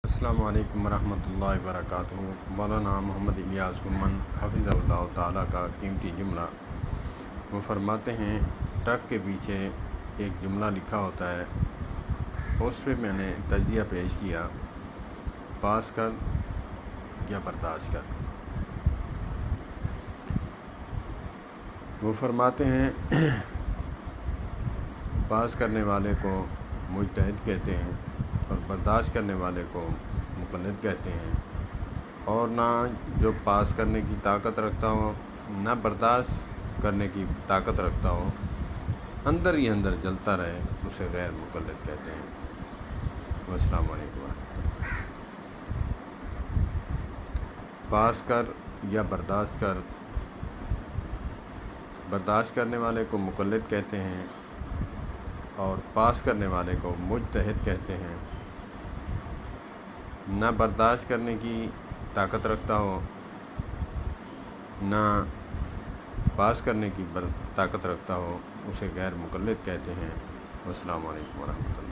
السلام علیکم ورحمۃ اللہ وبرکاتہ۔ مولانا محمد الیاس گمن حفظہ اللہ تعالیٰ کا قیمتی جملہ۔ وہ فرماتے ہیں، ٹرک کے پیچھے ایک جملہ لکھا ہوتا ہے، اس پہ میں نے تجزیہ پیش کیا، پاس کر یا برداشت کر۔ وہ فرماتے ہیں پاس کرنے والے کو مجتہد کہتے ہیں اور برداشت کرنے والے کو مقلد کہتے ہیں، اور نہ جو پاس کرنے کی طاقت رکھتا ہو نہ برداشت کرنے کی طاقت رکھتا ہو، اندر ہی اندر جلتا رہے، اسے غیر مقلد کہتے ہیں۔ السلام علیکم ورحمۃ اللہ۔ پاس کر یا برداشت کر، برداشت کرنے والے کو مقلد کہتے ہیں اور پاس کرنے والے کو مجتہد کہتے ہیں۔ نہ برداشت کرنے کی طاقت رکھتا ہو نہ پاس کرنے کی طاقت رکھتا ہو، اسے غیر مقلد کہتے ہیں۔ السلام علیکم ورحمۃ اللہ۔